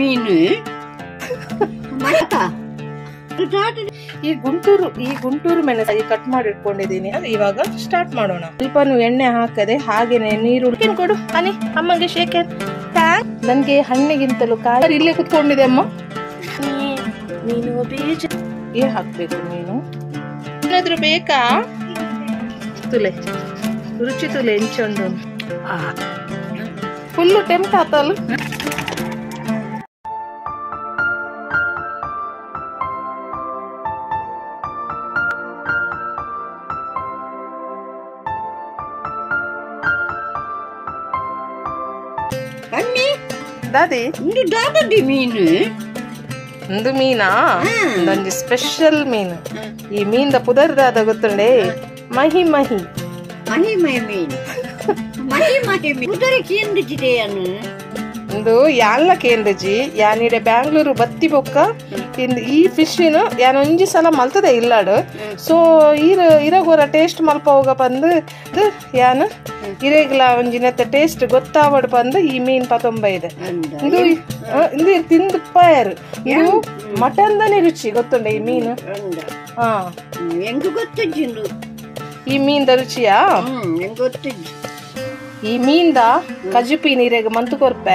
ಮೀನು ಈ ಗುಂಟೂರು ಮೆಣಸಾಗಿ ಕಟ್ ಮಾಡಿ ಇಟ್ಕೊಂಡಿದ್ದೀನಿ. ಅದು ಇವಾಗ ಸ್ಟಾರ್ಟ್ ಮಾಡೋಣ. ಸ್ವಲ್ಪ ಎಣ್ಣೆ ಹಾಕದೆ ಹಾಗೇನೆ ನೀರು ಕೊಡು ಅನಿ ಅಮ್ಮಗೆ ಶೇಖರ್. ನನ್ಗೆ ಹಣ್ಣಿಗಿಂತಲೂ ಕಾಯಿ ಇಲ್ಲೇ ಕುತ್ಕೊಂಡಿದೆ ಅಮ್ಮ. ನೀನು ಬೀಜ ಹಾಕ್ಬೇಕು. ಮೀನು ಏನಾದ್ರು ಬೇಕಾ? ತುಲೆ ರುಚಿ ತುಲೆ ಎಂಚೊಂಡು ಫುಲ್ಲು ಟೆಂಪ್ಟ್ ಆತಲ್ಲ. ದಾದಿ ಮೀನು ಒಂದು ಮೀನಾ? ಒಂದು ಸ್ಪೆಷಲ್ ಮೀನು. ಈ ಮೀನ್ದ ಪುದರ್ದಾದ ಗೊತ್ತುಂಡೆ ಮಹಿ ಮಹಿ ಮಹಿ ಮಹಿ ಮೀನು ಮಹಿ ಮಹಿ ಮೀನು ಕೇಂದ್ರಿಜಿದೆಯನ್ನು ಇಂದು ಯಾನ್ಲ ಕೇಂದ್ರಜಿ ಯಾನಿಡೆ ಬ್ಯಾಂಗ್ಳೂರು ಬತ್ತಿ ಬೊಕ್ಕ ಈ ಫಿಶ್ ಯಾನ್ ಒಂಜಿ ಸಲ ಮಲ್ತದೆ ಇಲ್ಲಾಡು. ಸೊ ಇರಗೋರ ಟೇಸ್ಟ್ ಮಲ್ಪ ಹೋಗ ಬಂದು ಯಾನ್ ಇರೆಗ್ಲ ಒಂಜಿನತ್ತ ಟೇಸ್ಟ್ ಗೊತ್ತಾವಡ್ ಬಂದು ಈ ಮೀನ್ ಪತೊಂಬ ಇದೆ. ಇದು ತಿಂದು ಪಾಯರು. ಇದು ಮಟನ್ದನೆ ರುಚಿ ಗೊತ್ತುಂಡೆ ಈ ಮೀನು. ಹೆಂಗ ಗೊತ್ತಿದ್ದು ಈ ಮೀನ್ದ ರುಚಿಯಾ? ಗೊತ್ತಿದ್ದು ಈ ಮೀನ್ದ ಕಜುಪಿ ನೀರೆಗ್ ಮಂತು ಕೊರ್ಪೆ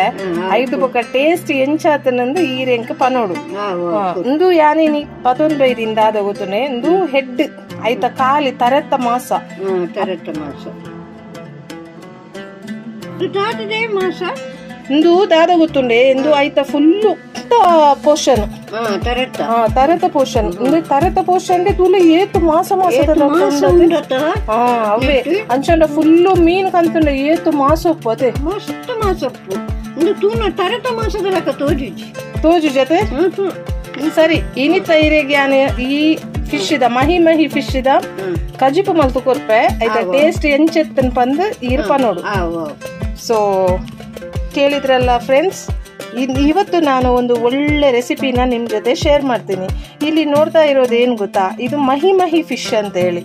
ಐದು ಬೊಕ್ಕ ಟೇಸ್ಟ್ ಎಂಚಾತನಂದು ಈರೆಂಕ್ ಪನೋಡು. ಇಂದು ಯಾನೇನಿ ಪತೊಂದು ಬೈದಿಂದ ಆದ ಗೊತ್ತುನೆ. ಇಂದು ಹೆಡ್ ಐತ ಕಾಲಿ ತರೆತ್ತ ಮಾಸ ಇಂದು ದಾದ ಗೊತ್ತುಂಡೆ. ಇಂದು ಐತ ಫುಲ್ಲು ಪೋಷನ್ ತರೆತ ಪೋಷನ್. ಇಂದು ತರೆತ ಪೋಷನ್ ತುಳು ಏತು ಮಾಸ ಮಾಸದ ಅವೇ ಅಂಚಂಡ ಫುಲ್ಲು ಮೀನ್ ಕಂತುಂಡ ಏತು ಮಾಸೊಪ್ಪು ಅದೇ ಮಸ್ತ್ ಮಾಸೊಪ್ಪು. ತರೆತ ಮಾಸದ ಲೆಕ್ಕ ತೋಜು ಜೊತೆ ಸರಿ. ಇನಿತ ಇರೆಗೆ ಈ ಫಿಶ್ ಇದ ಮಹಿ ಮಹಿ ಫಿಶ್ ಇದ ಕಜಿಪು ಮಲ್ತು ಕೊರ್ಪೆ ಐತ ಟೇಸ್ಟ್ ಎಂಚೆತ್ತನ್ ಬಂದು ಇರ್ಪ ನೋಡು. ಸೊ ಕೇಳಿದ್ರಲ್ಲ ಫ್ರೆಂಡ್ಸ್, ಇವತ್ತು ನಾನು ಒಂದು ಒಳ್ಳೆ ರೆಸಿಪಿನ ನಿಮ್ ಜೊತೆ ಶೇರ್ ಮಾಡ್ತೀನಿ. ಇಲ್ಲಿ ನೋಡ್ತಾ ಇರೋದು ಏನ್ ಗೊತ್ತಾ, ಇದು ಮಹಿ ಮಹಿ ಫಿಶ್ ಅಂತ ಹೇಳಿ.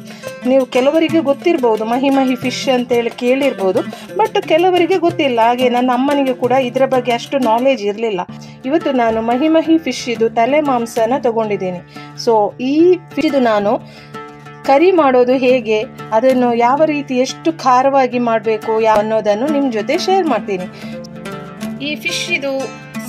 ನೀವು ಕೆಲವರಿಗೆ ಗೊತ್ತಿರ್ಬೋದು, ಮಹಿ ಮಹಿ ಫಿಶ್ ಅಂತ ಹೇಳಿ ಕೇಳಿರ್ಬೋದು, ಬಟ್ ಕೆಲವರಿಗೆ ಗೊತ್ತಿಲ್ಲ. ಹಾಗೆ ನನ್ನ ಅಮ್ಮನಿಗೆ ಕೂಡ ಇದರ ಬಗ್ಗೆ ಅಷ್ಟು ನಾಲೆಜ್ ಇರಲಿಲ್ಲ. ಇವತ್ತು ನಾನು ಮಹಿ ಮಹಿ ಫಿಶ್ ಇದು ತಲೆ ಮಾಂಸನ ತಗೊಂಡಿದ್ದೀನಿ. ಸೊ ಈ ಫಿಶ್ ನಾನು ಕರಿ ಮಾಡೋದು ಹೇಗೆ, ಅದನ್ನು ಯಾವ ರೀತಿ ಎಷ್ಟು ಖಾರವಾಗಿ ಮಾಡಬೇಕು ಅನ್ನೋದನ್ನು ನಿಮ್ ಜೊತೆ ಶೇರ್ ಮಾಡ್ತೀನಿ. ಈ ಫಿಶ್ ಇದು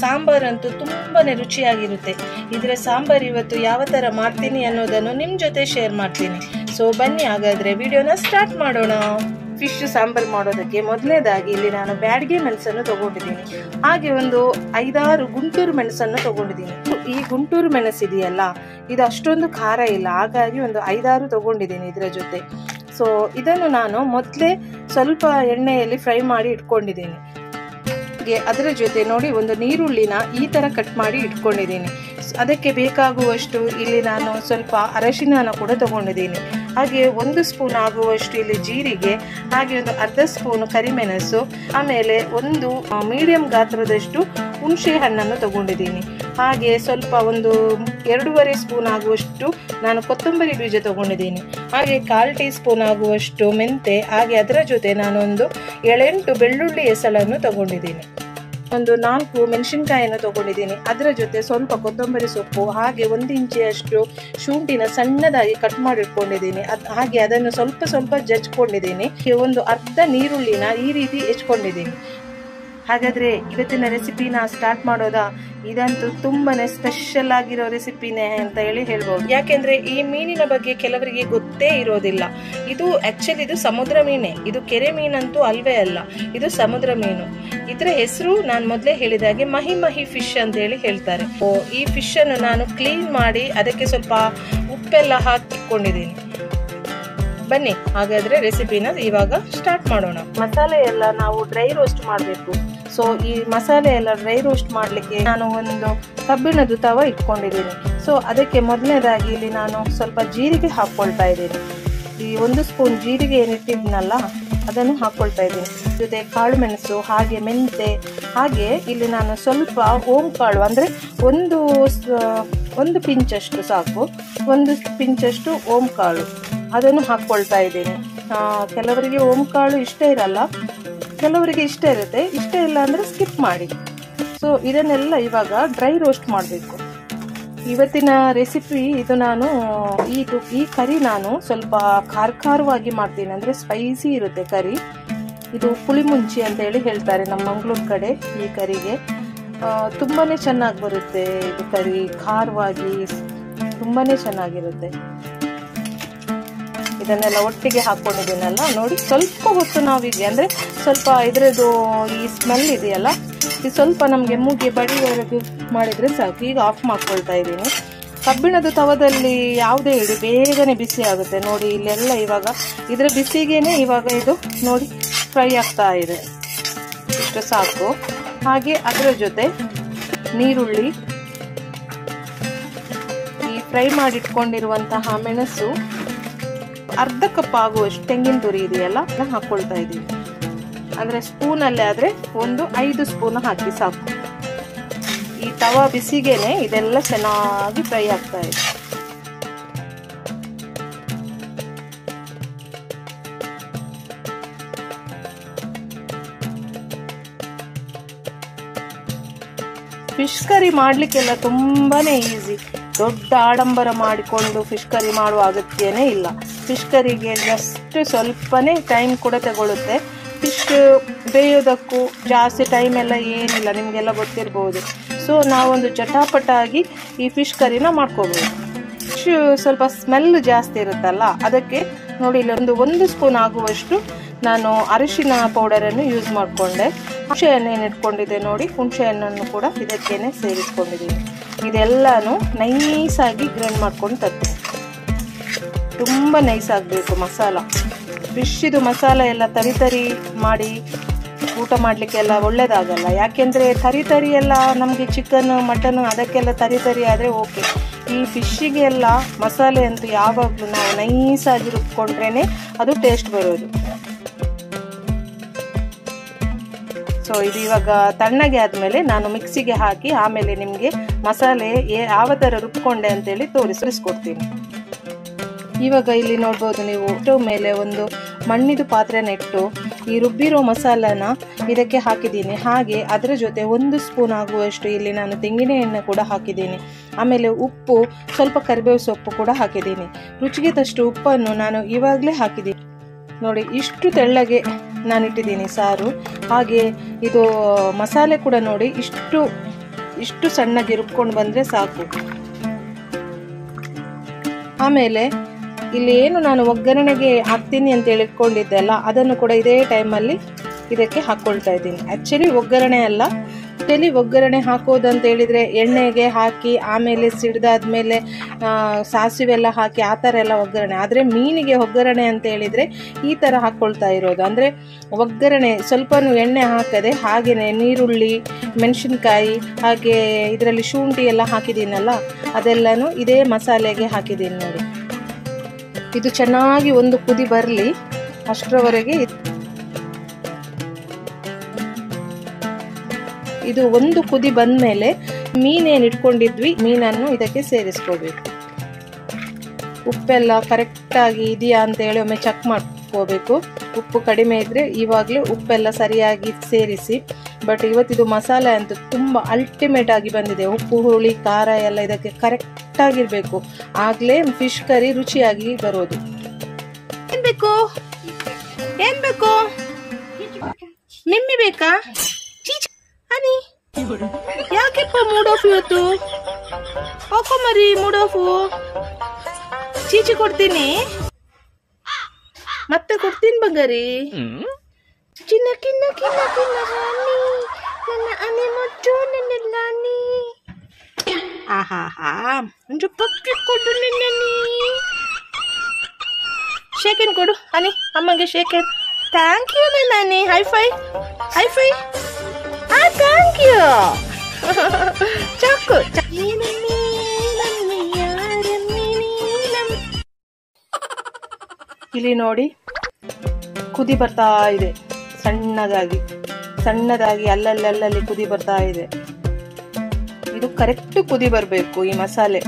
ಸಾಂಬಾರ್ ಅಂತೂ ತುಂಬಾನೇ ರುಚಿಯಾಗಿರುತ್ತೆ. ಇದರ ಸಾಂಬಾರ್ ಇವತ್ತು ಯಾವ ತರ ಮಾಡ್ತೀನಿ ಅನ್ನೋದನ್ನು ನಿಮ್ ಜೊತೆ ಶೇರ್ ಮಾಡ್ತೀನಿ. ಸೊ ಬನ್ನಿ ಹಾಗಾದ್ರೆ ವಿಡಿಯೋನ ಸ್ಟಾರ್ಟ್ ಮಾಡೋಣ. ಫಿಶ್ ಸಾಂಬಾರ್ ಮಾಡೋದಕ್ಕೆ ಮೊದಲನೇದಾಗಿ ಇಲ್ಲಿ ನಾನು ಬ್ಯಾಡಗೆ ಮೆಣಸನ್ನು ತಗೊಂಡಿದ್ದೀನಿ. ಹಾಗೆ ಒಂದು 5-6 ಗುಂಟೂರು ಮೆಣಸನ್ನು ತಗೊಂಡಿದ್ದೀನಿ. ಈ ಗುಂಟೂರು ಮೆಣಸಿದೆಯಲ್ಲ, ಇದು ಅಷ್ಟೊಂದು ಖಾರ ಇಲ್ಲ, ಹಾಗಾಗಿ ಒಂದು 5-6 ತಗೊಂಡಿದ್ದೀನಿ ಇದರ ಜೊತೆ. ಸೊ ಇದನ್ನು ನಾನು ಮೊದಲೇ ಸ್ವಲ್ಪ ಎಣ್ಣೆಯಲ್ಲಿ ಫ್ರೈ ಮಾಡಿ ಇಟ್ಕೊಂಡಿದ್ದೀನಿ. ಅದರ ಜೊತೆ ನೋಡಿ ಒಂದು ನೀರುಳ್ಳಿನ ಈ ತರ ಕಟ್ ಮಾಡಿ ಇಟ್ಕೊಂಡಿದ್ದೀನಿ. ಅದಕ್ಕೆ ಬೇಕಾಗುವಷ್ಟು ಇಲ್ಲಿ ನಾನು ಸ್ವಲ್ಪ ಅರಶಿನ ಕೂಡ ತಗೊಂಡಿದ್ದೀನಿ. ಹಾಗೆ 1 ಸ್ಪೂನ್ ಆಗುವಷ್ಟು ಇಲ್ಲಿ ಜೀರಿಗೆ, ಹಾಗೆ ಒಂದು ಅರ್ಧ ಸ್ಪೂನ್ ಕರಿಮೆಣಸು, ಆಮೇಲೆ ಒಂದು ಮೀಡಿಯಂ ಗಾತ್ರದಷ್ಟು ಹುಣಸೆ ಹಣ್ಣನ್ನು ತಗೊಂಡಿದ್ದೀನಿ. ಹಾಗೆ ಸ್ವಲ್ಪ ಒಂದು 2.5 ಸ್ಪೂನ್ ಆಗುವಷ್ಟು ನಾನು ಕೊತ್ತಂಬರಿ ಬೀಜ ತಗೊಂಡಿದ್ದೀನಿ. ಹಾಗೆ 1/4 ಟೀ ಸ್ಪೂನ್ ಆಗುವಷ್ಟು ಮೆಂತೆ, ಹಾಗೆ ಅದರ ಜೊತೆ ನಾನೊಂದು 7-8 ಬೆಳ್ಳುಳ್ಳಿ ಎಸಳನ್ನು ತಗೊಂಡಿದ್ದೀನಿ. ಒಂದು 4 ಮೆಣಸಿನಕಾಯಿಯನ್ನು ತಗೊಂಡಿದ್ದೀನಿ. ಅದರ ಜೊತೆ ಸ್ವಲ್ಪ ಕೊತ್ತಂಬರಿ ಸೊಪ್ಪು, ಹಾಗೆ 1 ಇಂಚಿಯಷ್ಟು ಶುಂಠಿನ ಸಣ್ಣದಾಗಿ ಕಟ್ ಮಾಡಿ ಇಟ್ಕೊಂಡಿದ್ದೀನಿ. ಹಾಗೆ ಅದನ್ನು ಸ್ವಲ್ಪ ಜಜ್ಕೊಂಡಿದ್ದೀನಿ. ಒಂದು ಅರ್ಧ ನೀರುಳ್ಳಿನ ಈ ರೀತಿ ಹೆಚ್ಕೊಂಡಿದ್ದೀನಿ. ಹಾಗಾದ್ರೆ ಇವತ್ತಿನ ರೆಸಿಪಿನ ಸ್ಟಾರ್ಟ್ ಮಾಡೋದಾ? ಇದಂತೂ ತುಂಬಾನೇ ಸ್ಪೆಷಲ್ ಆಗಿರೋ ರೆಸಿಪಿನೇ ಅಂತ ಹೇಳ್ಬೋದು. ಯಾಕೆಂದ್ರೆ ಈ ಮೀನಿನ ಬಗ್ಗೆ ಕೆಲವರಿಗೆ ಗೊತ್ತೇ ಇರೋದಿಲ್ಲ. ಇದು ಆಕ್ಚುಲಿ ಇದು ಸಮುದ್ರ ಮೀನೇ. ಇದು ಕೆರೆ ಮೀನಂತೂ ಅಲ್ವೇ ಅಲ್ಲ, ಇದು ಸಮುದ್ರ ಮೀನು. ಇದರ ಹೆಸರು ನಾನು ಮೊದಲೇ ಹೇಳಿದಾಗೆ ಮಹಿ ಮಹಿ ಫಿಶ್ ಅಂತ ಹೇಳ್ತಾರೆ. ಈ ಫಿಶ್ ಅನ್ನು ನಾನು ಕ್ಲೀನ್ ಮಾಡಿ ಅದಕ್ಕೆ ಸ್ವಲ್ಪ ಉಪ್ಪೆಲ್ಲ ಹಾಕಿಕೊಂಡಿದ್ದೀನಿ. ಬನ್ನಿ ಹಾಗಾದ್ರೆ ರೆಸಿಪಿನ ಇವಾಗ ಸ್ಟಾರ್ಟ್ ಮಾಡೋಣ. ಮಸಾಲೆ ಎಲ್ಲ ನಾವು ಡ್ರೈ ರೋಸ್ಟ್ ಮಾಡಬೇಕು. ಸೊ ಈ ಮಸಾಲೆ ಎಲ್ಲ ಡ್ರೈ ರೋಸ್ಟ್ ಮಾಡಲಿಕ್ಕೆ ನಾನು ಒಂದು ಕಬ್ಬಿಣದ ತವ ಇಟ್ಕೊಂಡಿದ್ದೀನಿ. ಸೊ ಅದಕ್ಕೆ ಮೊದಲನೇದಾಗಿ ಇಲ್ಲಿ ನಾನು ಸ್ವಲ್ಪ ಜೀರಿಗೆ ಹಾಕ್ಕೊಳ್ತಾ ಇದ್ದೀನಿ. ಈ 1 ಸ್ಪೂನ್ ಜೀರಿಗೆ ಏನಿಟ್ಟಿದ್ನಲ್ಲ ಅದನ್ನು ಹಾಕ್ಕೊಳ್ತಾ ಇದ್ದೀನಿ. ಜೊತೆ ಕಾಳು ಮೆಣಸು, ಹಾಗೆ ಮೆಂತೆ, ಹಾಗೆ ಇಲ್ಲಿ ನಾನು ಸ್ವಲ್ಪ ಓಂ ಕಾಳು ಅಂದರೆ ಒಂದು ಪಿಂಚಷ್ಟು ಸಾಕು, 1 ಪಿಂಚಷ್ಟು ಓಂ ಕಾಳು ಅದನ್ನು ಹಾಕ್ಕೊಳ್ತಾ ಇದ್ದೀನಿ. ಕೆಲವರಿಗೆ ಓಂ ಕಾಳು ಇಷ್ಟ ಇರಲ್ಲ, ಕೆಲವರಿಗೆ ಇಷ್ಟ ಇರುತ್ತೆ. ಇಷ್ಟ ಇಲ್ಲ ಅಂದರೆ ಸ್ಕಿಪ್ ಮಾಡಿ. ಸೊ ಇದನ್ನೆಲ್ಲ ಇವಾಗ ಡ್ರೈ ರೋಸ್ಟ್ ಮಾಡಬೇಕು. ಇವತ್ತಿನ ರೆಸಿಪಿ ಇದು. ನಾನು ಈ ಕರಿ ನಾನು ಸ್ವಲ್ಪ ಖಾರವಾಗಿ ಮಾಡ್ತೀನಿ, ಅಂದರೆ ಸ್ಪೈಸಿ ಇರುತ್ತೆ ಕರಿ. ಇದು ಪುಳಿ ಮುಂಚಿ ಅಂತ ಹೇಳಿ ಹೇಳ್ತಾರೆ ನಮ್ಮ ಮಂಗಳೂರು ಕಡೆ. ಈ ಕರಿಗೆ ತುಂಬಾ ಚೆನ್ನಾಗಿ ಬರುತ್ತೆ ಇದು ಕರಿ, ಖಾರವಾಗಿ ತುಂಬಾ ಚೆನ್ನಾಗಿರುತ್ತೆ. ಇದನ್ನೆಲ್ಲ ಒಟ್ಟಿಗೆ ಹಾಕ್ಕೊಂಡಿದ್ದೀನಲ್ಲ ನೋಡಿ. ಸ್ವಲ್ಪ ಹೊತ್ತು ನಾವೀಗೆ ಅಂದರೆ ಸ್ವಲ್ಪ ಇದರದ್ದು ಈ ಸ್ಮೆಲ್ ಇದೆಯಲ್ಲ, ಇದು ಸ್ವಲ್ಪ ನಮಗೆ ಮೂಗಿಗೆ ಬಡಿವರೆಗೂ ಮಾಡಿದರೆ ಸಾಕು. ಈಗ ಆಫ್ ಮಾಡ್ಕೊಳ್ತಾ ಇದ್ದೀನಿ. ಕಬ್ಬಿಣದ ತವದಲ್ಲಿ ಯಾವುದೇ ಇಡಿ ಬೇಗನೆ ಬಿಸಿ ಆಗುತ್ತೆ ನೋಡಿ. ಇಲ್ಲೆಲ್ಲ ಇವಾಗ ಇದರ ಬಿಸಿಗೇನೆ ಇವಾಗ ಇದು ನೋಡಿ ಫ್ರೈ ಆಗ್ತಾ ಇದೆ. ಇಷ್ಟು ಸಾಕು. ಹಾಗೆ ಅದರ ಜೊತೆ ನೀರುಳ್ಳಿ, ಈ ಫ್ರೈ ಮಾಡಿಟ್ಕೊಂಡಿರುವಂತಹ ಮೆಣಸು, ಅರ್ಧ ಕಪ್ ಆಗುವಷ್ಟು ತೆಂಗಿನ ತುರಿ ಇದೆಯಲ್ಲ ಅದನ್ನ ಹಾಕ್ಕೊಳ್ತಾ ಇದ್ದೀವಿ. ಅಂದರೆ ಸ್ಪೂನಲ್ಲೇ ಆದರೆ ಒಂದು 5 ಸ್ಪೂನ್ ಹಾಕಿ ಸಾಕು. ಈ ತವಾ ಬಿಸಿಗೇನೆ ಇದೆಲ್ಲ ಚೆನ್ನಾಗಿ ಫ್ರೈ ಆಗ್ತಾ ಇದೆ. ಫಿಶ್ ಕರಿ ಮಾಡಲಿಕ್ಕೆಲ್ಲ ತುಂಬಾನೇ ಈಸಿ. ದೊಡ್ಡ ಆಡಂಬರ ಮಾಡಿಕೊಂಡು ಫಿಶ್ ಕರಿ ಮಾಡುವ ಅಗತ್ಯನೇ ಇಲ್ಲ. ಫಿಶ್ ಕರಿಗೆ ಜಸ್ಟ್ ಸ್ವಲ್ಪನೇ ಟೈಮ್ ಕೂಡ ತಗೊಳ್ಳುತ್ತೆ. ಫಿಶ್ ಬೇಯೋದಕ್ಕೂ ಜಾಸ್ತಿ ಟೈಮ್ ಎಲ್ಲ ಏನಿಲ್ಲ, ನಿಮಗೆಲ್ಲ ಗೊತ್ತಿರ್ಬೋದು. ಸೊ ನಾವೊಂದು ಚಟಾಪಟಾಗಿ ಈ ಫಿಶ್ ಕರಿನ ಮಾಡ್ಕೋಬೋದು. ಫಿಶ್ ಸ್ವಲ್ಪ ಸ್ಮೆಲ್ ಜಾಸ್ತಿ ಇರುತ್ತಲ್ಲ, ಅದಕ್ಕೆ ನೋಡಿ ಇಲ್ಲಿ ಒಂದು ಸ್ಪೂನ್ ಆಗುವಷ್ಟು ನಾನು ಅರಿಶಿನ ಪೌಡರನ್ನು ಯೂಸ್ ಮಾಡಿಕೊಂಡೆ. ಹುಣಸೆ ಹಣ್ಣು ಇಟ್ಕೊಂಡಿದ್ದೆ ನೋಡಿ, ಹುಣಸೆ ಹಣ್ಣನ್ನು ಕೂಡ ಇದಕ್ಕೇನೆ ಸೇರಿಸ್ಕೊಂಡಿದ್ದೀನಿ. ಇದೆಲ್ಲಾನು ನೈಸಾಗಿ ಗ್ರೈಂಡ್ ಮಾಡ್ಕೊಂಡು ತರ್ತೀನಿ. ತುಂಬ ನೈಸ್ ಆಗಬೇಕು ಮಸಾಲ. ಫಿಶ್ದು ಮಸಾಲ ಎಲ್ಲ ತರಿ ಮಾಡಿ ಊಟ ಮಾಡಲಿಕ್ಕೆಲ್ಲ ಒಳ್ಳೇದಾಗಲ್ಲ. ಯಾಕೆಂದರೆ ತರಿ ಎಲ್ಲ ನಮಗೆ ಚಿಕನ್ ಮಟನ್ ಅದಕ್ಕೆಲ್ಲ ತರಿ ಆದರೆ ಓಕೆ. ಈ ಫಿಶ್ಶಿಗೆ ಎಲ್ಲ ಮಸಾಲೆ ಅಂತೂ ಯಾವಾಗಲೂ ನಾವು ನೈಸಾಗಿ ರುಬ್ಕೊಂಡ್ರೇ ಅದು ಟೇಸ್ಟ್ ಬರೋದು. ಸೊ ಇದು ಇವಾಗ ತಣ್ಣಗೆ ಆದಮೇಲೆ ನಾನು ಮಿಕ್ಸಿಗೆ ಹಾಕಿ ಆಮೇಲೆ ನಿಮಗೆ ಮಸಾಲೆ ಯಾವ ಥರ ರುಬ್ಕೊಂಡೆ ಅಂತೇಳಿ ತೋರಿಸ್ಕೊಡ್ತೀನಿ. ಇವಾಗ ಇಲ್ಲಿ ನೋಡ್ಬೋದು ನೀವು, ಸ್ಟವ್ ಮೇಲೆ ಒಂದು ಮಣ್ಣಿದು ಪಾತ್ರೆನ ಇಟ್ಟು ಈ ರುಬ್ಬಿರೋ ಮಸಾಲಾನ ಇದಕ್ಕೆ ಹಾಕಿದ್ದೀನಿ. ಹಾಗೆ ಅದರ ಜೊತೆ 1 ಸ್ಪೂನ್ ಆಗುವಷ್ಟು ಇಲ್ಲಿ ನಾನು ತೆಂಗಿನ ಎಣ್ಣೆ ಕೂಡ ಹಾಕಿದ್ದೀನಿ. ಆಮೇಲೆ ಉಪ್ಪು, ಸ್ವಲ್ಪ ಕರಿಬೇವು ಸೊಪ್ಪು ಕೂಡ ಹಾಕಿದ್ದೀನಿ. ರುಚಿಗೆ ತಷ್ಟು ಉಪ್ಪನ್ನು ನಾನು ಇವಾಗಲೇ ಹಾಕಿದ್ದೀನಿ ನೋಡಿ. ಇಷ್ಟು ತೆಳ್ಳಗೆ ನಾನಿಟ್ಟಿದ್ದೀನಿ ಸಾರು. ಹಾಗೆ ಇದು ಮಸಾಲೆ ಕೂಡ ನೋಡಿ ಇಷ್ಟು ಸಣ್ಣಗೆ ರುಬ್ಕೊಂಡು ಬಂದರೆ ಸಾಕು. ಆಮೇಲೆ ಇಲ್ಲಿ ಏನು ನಾನು ಒಗ್ಗರಣೆಗೆ ಹಾಕ್ತೀನಿ ಅಂತೇಳಿ ಇಟ್ಕೊಂಡಿದ್ದೆ ಅಲ್ಲ, ಅದನ್ನು ಕೂಡ ಇದೇ ಟೈಮಲ್ಲಿ ಇದಕ್ಕೆ ಹಾಕ್ಕೊಳ್ತಾ ಇದ್ದೀನಿ. ಆ್ಯಕ್ಚುಲಿ ಒಗ್ಗರಣೆ ಅಲ್ಲ, ಒಗ್ಗರಣೆ ಹಾಕೋದಂತ ಹೇಳಿದರೆ ಎಣ್ಣೆಗೆ ಹಾಕಿ ಆಮೇಲೆ ಸಿಡ್ದಾದ್ಮೇಲೆ ಸಾಸಿವೆ ಎಲ್ಲ ಹಾಕಿ ಆ ಥರ ಎಲ್ಲ ಒಗ್ಗರಣೆ. ಆದರೆ ಮೀನಿಗೆ ಒಗ್ಗರಣೆ ಅಂತ ಹೇಳಿದರೆ ಈ ಥರ ಹಾಕ್ಕೊಳ್ತಾ ಇರೋದು. ಅಂದರೆ ಒಗ್ಗರಣೆ ಸ್ವಲ್ಪ ಎಣ್ಣೆ ಹಾಕದೆ ಹಾಗೆಯೇ ನೀರುಳ್ಳಿ, ಮೆಣಸಿನ್ಕಾಯಿ, ಹಾಗೆ ಇದರಲ್ಲಿ ಶುಂಠಿ ಎಲ್ಲ ಹಾಕಿದ್ದೀನಲ್ಲ, ಅದೆಲ್ಲನೂ ಇದೇ ಮಸಾಲೆಗೆ ಹಾಕಿದ್ದೀನಿ ನೋಡಿ. ಇದು ಚೆನ್ನಾಗಿ ಒಂದು ಕುದಿ ಬರಲಿ ಅಷ್ಟರವರೆಗೆ. ಇದು ಒಂದು ಕುದಿ ಬಂದ ಮೇಲೆ ಮೀನೇನು ಇಟ್ಕೊಂಡಿದ್ವಿ ಮೀನನ್ನು ಇದಕ್ಕೆ ಸೇರಿಸ್ಕೋಬೇಕು. ಉಪ್ಪೆಲ್ಲ ಕರೆಕ್ಟಾಗಿ ಇದೆಯಾ ಅಂತ ಹೇಳಿ ಒಮ್ಮೆ ಚೆಕ್ ಮಾಡ್ಕೋಬೇಕು. ಉಪ್ಪು ಕಡಿಮೆ ಇದ್ದರೆ ಇವಾಗಲೇ ಉಪ್ಪೆಲ್ಲ ಸರಿಯಾಗಿ ಸೇರಿಸಿ. ಬಟ್ ಇವತ್ತಿದು ಮಸಾಲೆ ಅಂತೂ ತುಂಬ ಅಲ್ಟಿಮೇಟ್ ಆಗಿ ಬಂದಿದೆ. ಉಪ್ಪು, ಹುಳಿ, ಖಾರ ಎಲ್ಲ ಇದಕ್ಕೆ ಕರೆಕ್ಟಾಗಿರಬೇಕು. ಆಗಲೇ ಫಿಶ್ ಕರಿ ರುಚಿಯಾಗಿ ಬರೋದು. ಏನು ಬೇಕು? ಮಿಮ್ಮಿ ಬೇಕಾ? ಅನಿ ಯಾಕೆಪ್ಪ ಮೂಡ್ ಆಫ್ ಇವತ್ತು? ಓಕೋ ಮರಿ, ಮೂಡ್ ಆಫು. ಚೀಚಿ ಕೊಡ್ತೀನಿ, ಮತ್ತೆ ಕೊಡ್ತೀನಿ ಬಂಗಾರಿ. ಚಿನ್ನ ಕಿನ್ನ ಕಿನ್ನ ಕಿನ್ನ ರಾಣಿ, ನನ್ನ ಅನೆ ಮುಚ್ಚು ನನ್ನೆಲ್ಲ ನೀ. ಆಹಾ ಒಂದು ಪಪ್ಪಿ ಕೊಡು ನಿನ್ನೆ. ಶೇಕೆನ್ ಕೊಡು ಅನಿ, ಅಮ್ಮಂಗೆ ಶೇಕೆನ್. ಥ್ಯಾಂಕ್ ಯು ನಾನಿ. ಹೈಫೈ. Thank you. ಚಾಕು. ಇಲ್ಲಿ ನೋಡಿ ಕುದಿ ಬರ್ತಾ ಇದೆ ಸಣ್ಣದಾಗಿ ಅಲ್ಲಲ್ಲಿ ಕುದಿ ಬರ್ತಾ ಇದೆ. ಇದು ಕರೆಕ್ಟ್ ಕುದಿ ಬರಬೇಕು. ಈ ಮಸಾಲೆ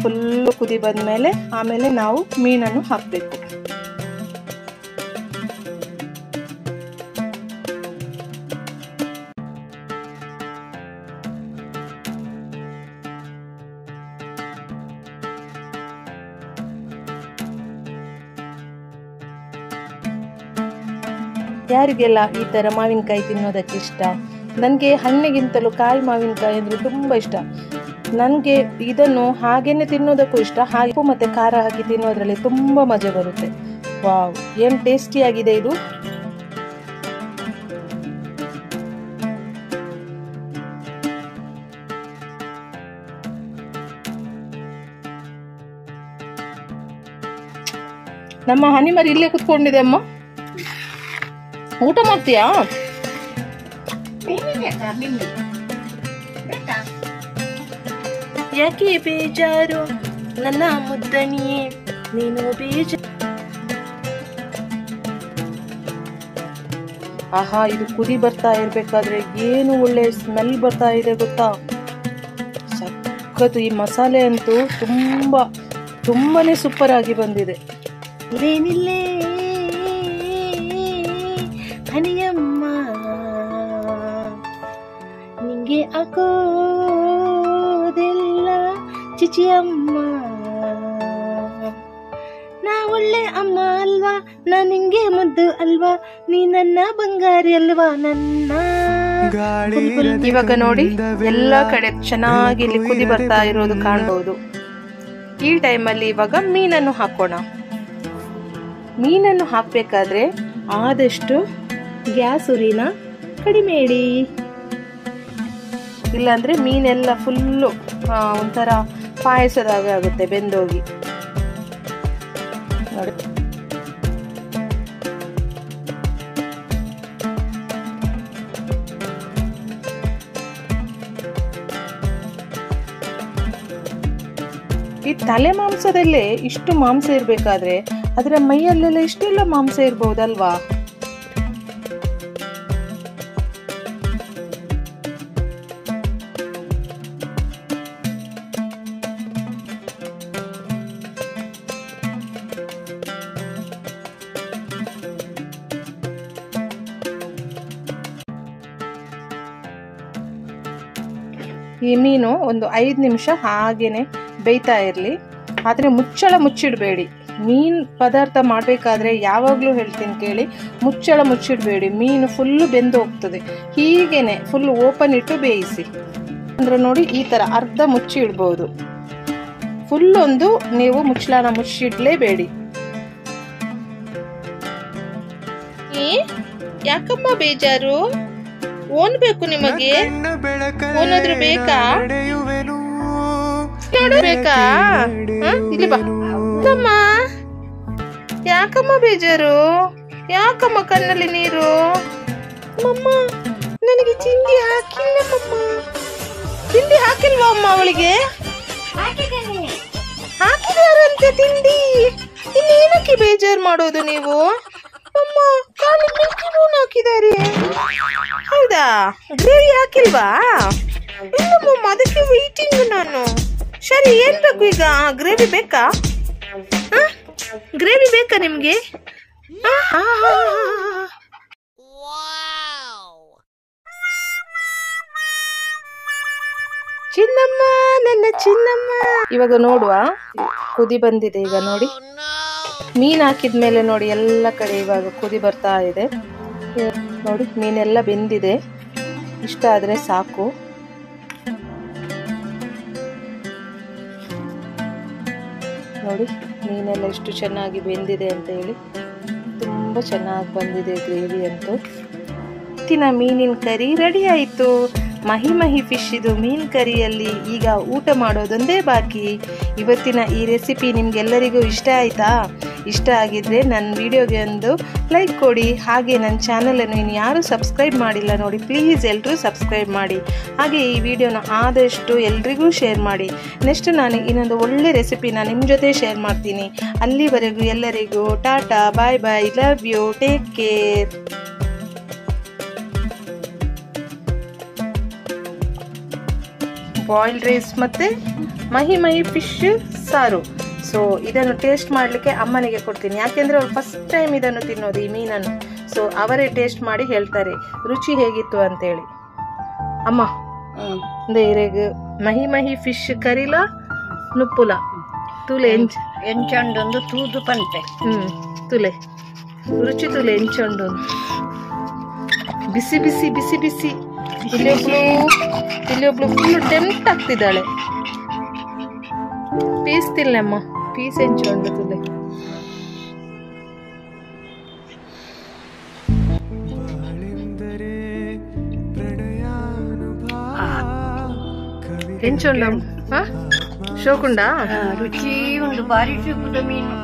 ಫುಲ್ಲು ಕುದಿ ಬಂದ್ಮೇಲೆ ಆಮೇಲೆ ನಾವು ಮೀನನ್ನು ಹಾಕಬೇಕು. ಯಾರಿಗೆಲ್ಲ ಈ ಥರ ಮಾವಿನಕಾಯಿ ತಿನ್ನೋದಕ್ಕೆ ಇಷ್ಟ. ನನಗೆ ಹಣ್ಣಿಗಿಂತಲೂ ಕಾಯಿ ಮಾವಿನಕಾಯಿ ಅಂದರೆ ತುಂಬ ಇಷ್ಟ. ನನಗೆ ಇದನ್ನು ಹಾಗೇನೆ ತಿನ್ನೋದಕ್ಕೂ ಇಷ್ಟ, ಹಾಗೆ ಉಪ್ಪು ಮತ್ತು ಖಾರ ಹಾಕಿ ತಿನ್ನೋದ್ರಲ್ಲಿ ತುಂಬ ಮಜಾ ಬರುತ್ತೆ. ವಾವ್, ಏನು ಟೇಸ್ಟಿಯಾಗಿದೆ ಇದು. ನಮ್ಮ ಹನಿಮರಿ ಇಲ್ಲೇ ಕುತ್ಕೊಂಡಿದೆ ಅಮ್ಮ, ಊಟ ಮಾಡ್ತೀಯಾ? ಯಾಕೆ ಬೇಜಾರು ನನ್ನ ಮುದ್ದಣಿಯೇ, ನೀನು ಬೇಜಾರು. ಆಹಾ, ಇದು ಕುದಿ ಬರ್ತಾ ಇರ್ಬೇಕಾದ್ರೆ ಏನು ಒಳ್ಳೆ ಸ್ಮೆಲ್ ಬರ್ತಾ ಇದೆ ಗೊತ್ತಾ, ಸಖತ್ತು. ಈ ಮಸಾಲೆ ಅಂತೂ ತುಂಬಾನೇ ಸೂಪರ್ ಆಗಿ ಬಂದಿದೆ. ಇದೇನಿಲ್ಲೇ ಹನಿಯಮ್ಮ, ನಿಂಗೆ ಆಗೋದೆಲ್ಲ ಚಿಚಿಯಮ್ಮ, ನಾ ಒಳ್ಳೆ ಅಮ್ಮ ಅಲ್ವಾ, ನಾ ನಿಂಗೆ ಮುದ್ದು ಅಲ್ವಾ, ನೀ ನನ್ನ ಬಂಗಾರಿ ಅಲ್ವಾ ನನ್ನ. ಇವಾಗ ನೋಡಿ ಎಲ್ಲಾ ಕಡೆ ಚೆನ್ನಾಗಿ ಇಲ್ಲಿ ಕುದಿ ಬರ್ತಾ ಇರೋದು ಕಾಣಬಹುದು. ಈ ಟೈಮಲ್ಲಿ ಇವಾಗ ಮೀನನ್ನು ಹಾಕೋಣ. ಮೀನನ್ನು ಹಾಕಬೇಕಾದ್ರೆ ಆದಷ್ಟು ಗ್ಯಾಸ್ ಉರಿನ ಕಡಿಮೆ ಇಡಿ, ಇಲ್ಲಾಂದ್ರೆ ಮೀನೆಲ್ಲ ಫುಲ್ಲು ಒಂಥರ ಪಾಯಸದಾಗ ಆಗುತ್ತೆ, ಬೆಂದೋಗಿ. ನೋಡಿ, ಈ ತಲೆ ಮಾಂಸದಲ್ಲೇ ಇಷ್ಟು ಮಾಂಸ ಇರ್ಬೇಕಾದ್ರೆ ಅದರ ಮೈಯಲ್ಲೆಲ್ಲ ಇಷ್ಟೆಲ್ಲ ಮಾಂಸ ಇರ್ಬಹುದಲ್ವಾ? ಈ ಮೀನು ಒಂದು 5 ನಿಮಿಷ ಹಾಗೇನೆ ಬೇಯ್ತಾ ಇರಲಿ, ಆದರೆ ಮುಚ್ಚಿಡಬೇಡಿ. ಮೀನು ಪದಾರ್ಥ ಮಾಡಬೇಕಾದ್ರೆ ಯಾವಾಗಲೂ ಹೇಳ್ತೀನಿ ಕೇಳಿ, ಮುಚ್ಚಿಡಬೇಡಿ. ಮೀನು ಫುಲ್ಲು ಬೆಂದು ಹೋಗ್ತದೆ. ಹೀಗೇನೆ ಫುಲ್ ಓಪನ್ ಇಟ್ಟು ಬೇಯಿಸಿ. ಅಂದ್ರೆ ನೋಡಿ, ಈ ಥರ ಅರ್ಧ ಮುಚ್ಚಿ ಇಡ್ಬೋದು. ಫುಲ್ಲೊಂದು ನೀವು ಮುಚ್ಚಳನ ಮುಚ್ಚಿಡ್ಲೇಬೇಡಿ. ಯಾಕಮ್ಮ ಬೇಜಾರು? ಓನ್ ಬೇಕು ನಿಮಗೆ? ಓನಾದ್ರೂ ಬೇಕಾ? ಬೇಕಾ? ಇಲ್ಲಿ ಬಾ. ಯಾಕಮ್ಮ ಬೇಜಾರು? ಯಾಕಮ್ಮ ಕಣ್ಣಲ್ಲಿ ನೀರು? ಮಮ್ಮ, ನನಗೆ ತಿಂಡಿ ಹಾಕಿಲ್ಲ ಮಮ್ಮ. ತಿಂಡಿ ಹಾಕಿಲ್ವಾ ಅಮ್ಮ ಅವಳಿಗೆ? ಹಾಕಿದಾರಂತೆ ತಿಂಡಿ. ಇನ್ನೇನಕ್ಕೆ ಬೇಜಾರು ಮಾಡೋದು ನೀವು? ಅಮ್ಮ, ಕಾಲು ಮಿಲ್ಕಿ ಬೋನ್ ಹಾಕಿದ್ದಾರೆ. ಹೌದಾ? ಗ್ರೇವಿ ಹಾಕಿಲ್ವಾ? ಇಲ್ಲ ಮಮ್ಮ, ಅದಕ್ಕೆ ವೇಟಿಂಗ್ ನಾನು. ಸರಿ, ಏನ್ ಬೇಕು ಈಗ? ಗ್ರೇವಿ ಬೇಕಾ? ಗ್ರೇವಿ ಬೇಕಾ ನಿಮ್ಗೆ? ಚಿನ್ನಮ್ಮ, ನನ್ನ ಚಿನ್ನಮ್ಮ. ಇವಾಗ ನೋಡುವ, ಕುದಿ ಬಂದಿದೆ. ಈಗ ನೋಡಿ, ಮೀನ್ ಹಾಕಿದ್ಮೇಲೆ ನೋಡಿ ಎಲ್ಲ ಕಡೆ ಇವಾಗ ಕುದಿ ಬರ್ತಾ ಇದೆ. ನೋಡಿ, ಮೀನೆಲ್ಲ ಬೆಂದಿದೆ. ಇಷ್ಟ ಆದ್ರೆ ಸಾಕು. ನೋಡಿ, ಮೀನೆಲ್ಲ ಎಷ್ಟು ಚೆನ್ನಾಗಿ ಬೆಂದಿದೆ ಅಂತ ಹೇಳಿ. ತುಂಬ ಚೆನ್ನಾಗಿ ಬಂದಿದೆ ಗ್ರೇವಿ ಅಂತೂ. ಇವತ್ತಿನ ಮೀನಿನ ಕರಿ ರೆಡಿ ಆಯಿತು. ಮಹಿ ಫಿಶ್ ಇದು ಮೀನು ಕರಿಯಲ್ಲಿ ಈಗ ಊಟ ಮಾಡೋದೊಂದೇ ಬಾಕಿ. ಇವತ್ತಿನ ಈ ರೆಸಿಪಿ ನಿಮ್ಗೆಲ್ಲರಿಗೂ ಇಷ್ಟ ಆಯಿತಾ? ಇಷ್ಟ ಆಗಿದ್ರೆ ನನ್ನ ವಿಡಿಯೋಗೆ ಒಂದು ಲೈಕ್ ಕೊಡಿ. ಹಾಗೆ ನನ್ನ ಚಾನಲನ್ನು ಇನ್ನು ಯಾರು ಸಬ್ಸ್ಕ್ರೈಬ್ ಮಾಡಿಲ್ಲ ನೋಡಿ, ಪ್ಲೀಸ್ ಎಲ್ಲರೂ ಸಬ್ಸ್ಕ್ರೈಬ್ ಮಾಡಿ. ಹಾಗೆ ಈ ವಿಡಿಯೋನ ಆದಷ್ಟು ಎಲ್ರಿಗೂ ಶೇರ್ ಮಾಡಿ. ನೆಕ್ಸ್ಟ್ ನಾನು ಇನ್ನೊಂದು ಒಳ್ಳೆ ರೆಸಿಪಿನ ನಿಮ್ಮ ಜೊತೆ ಶೇರ್ ಮಾಡ್ತೀನಿ. ಅಲ್ಲಿವರೆಗೂ ಎಲ್ಲರಿಗೂ ಟಾಟಾ, bye bye, love you, take care. Boiled rice ಮತ್ತು ಮಹಿ ಫಿಶ್ ಸಾರು. ಸೊ ಇದನ್ನು ಟೇಸ್ಟ್ ಮಾಡಲಿಕ್ಕೆ ಅಮ್ಮನಿಗೆ ಕೊಡ್ತೀನಿ, ಯಾಕೆಂದರೆ ಅವ್ರು ಫಸ್ಟ್ ಟೈಮ್ ಇದನ್ನು ತಿನ್ನೋದು, ಈ ಮೀನನ್ನು. ಸೊ ಅವರೇ ಟೇಸ್ಟ್ ಮಾಡಿ ಹೇಳ್ತಾರೆ ರುಚಿ ಹೇಗಿತ್ತು ಅಂತೇಳಿ. ಅಮ್ಮ, ಇರೆಗ್ ಮಹಿ ಫಿಶ್ ಕರಿಲ ನುಪ್ಪುಲ ತುಲೆ ಎಂಚೊಂದೊಂದು ತೂದು ಪಂತೆ ತುಲೆ ರುಚಿ ತುಲೆ ಎಂಚೊಂದೊಂದು ಬಿಸಿ ಬಿಸಿ ಬಿಸಿ ಬಿಸಿ. ಇಲ್ಲಿ ಒಬ್ಳು ಫುಲ್ ಟೆಂಪ್ಟ್ ಆಗ್ತಿದ್ದಾಳೆ. ಪೀಸ್ ತಿನ್ನಮ್ಮ, ಪೀಸ್ ಹೆಂಚೋಂಡು ತುಲೆ. ಹೆಂಚೋಂಡ ಶೋಕುಂಡ ರುಚಿ ಉಂಡು, ಬಾರಿ ಶೋಕುದ ಮೀನು,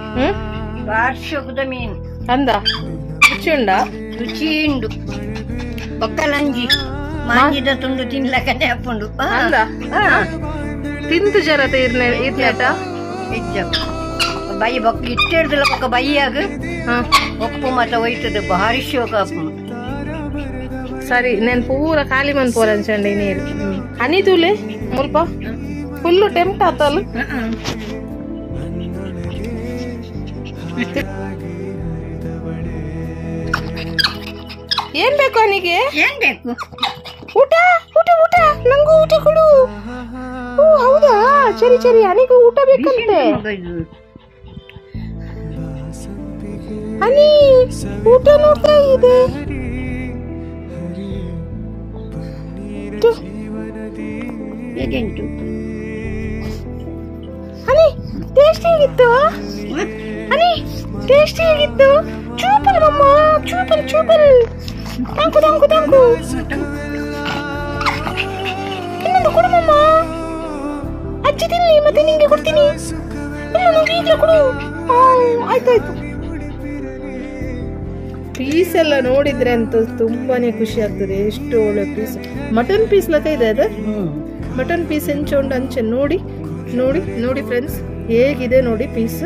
ಬಾರಿ ಶೋಕುದ ಮೀನು ಅಂದ. ರುಚಿ ಉಂಡ? ರುಚಿ ಉಂಡು. ಬಕ್ಕಲಂಜಿ ಮಾಂಜಿದ ತುಂಡು ತಿನ್ಲಕನೆ ಹಾಕೊಂಡು ಅಂದ. ತಿಂದು ಜರತ ಇರ್ನೇಟ ಹೆಜ್ಜ ಬೈ ಬೊಕ್ಕ ಇಟ್ಟಿಡ್ದಲ್ಲ ಬೊಕ್ಕ ಬೈಯಾಗ ಒಪ್ಪು ಮತ ಒಯ್ತದ ಭಾರಿ ಶೋಕ. ಸರಿ, నేను ಪೂರ ಖಾಲಿ ಮನ್ ಪೋರಂಚಂಡಿ ನೀರು ಹನಿ ತೂಲೆ ಮುಲ್ಪ ಫುಲ್ಲು ಟೆಂಪ್ಟ್ ಆತಲ್ಲ. ಏನ್ ಬೇಕು ಅವನಿಗೆ? ಏನ್ ಬೇಕು? ಊಟ ಊಟ ಊಟ, ನಂಗೂ ಊಟ ಕೊಡು. ಓ ಹೌದಾ, ಸರಿ ಸರಿ, ಹನಿಗೂ ಊಟ ಬೇಕಂತೆ. ಹನಿ ಊಟ ನೋಡ್ತಾ ಇದೆ. ಹೇಗೆಂಟು ಹನಿ? ಟೇಸ್ಟ್ ಹೇಗಿತ್ತು ಹನಿ? ಟೇಸ್ಟ್ ಹೇಗಿತ್ತು? ಚೂಪಲ್ ಮಮ್ಮ, ಚೂಪಲ್ ಚೂಪಲ್. ತಂಕು ತಂಕು ತಂಕು. ಇನ್ನೊಂದು ಕೊಡು ಮಮ್ಮ. ಅಜ್ಜಿ ತಿನ್ನಿ ಮತ್ತೆ ನಿಂಗೆ ಕೊಡ್ತೀನಿ. ಇಲ್ಲ ನಂಗೆ ಈಗಲೇ ಕೊಡು. ಆಯ್ತಾಯ್ತು. ಪೀಸ್ ಎಲ್ಲ ನೋಡಿದ್ರೆ ಅಂತೂ ತುಂಬಾನೇ ಖುಷಿ ಆಗ್ತದೆ. ಎಷ್ಟು ಒಳ್ಳೆ ಪೀಸ್. ಮಟನ್ ಪೀಸ್ ಲಕ ಇದೆ ಅದು. ಮಟನ್ ಪೀಸ್ ಹೆಂಚೋಂಡು ಅಂಚೆ ನೋಡಿ ನೋಡಿ ನೋಡಿ ಫ್ರೆಂಡ್ಸ್ ಹೇಗಿದೆ ನೋಡಿ ಪೀಸ್.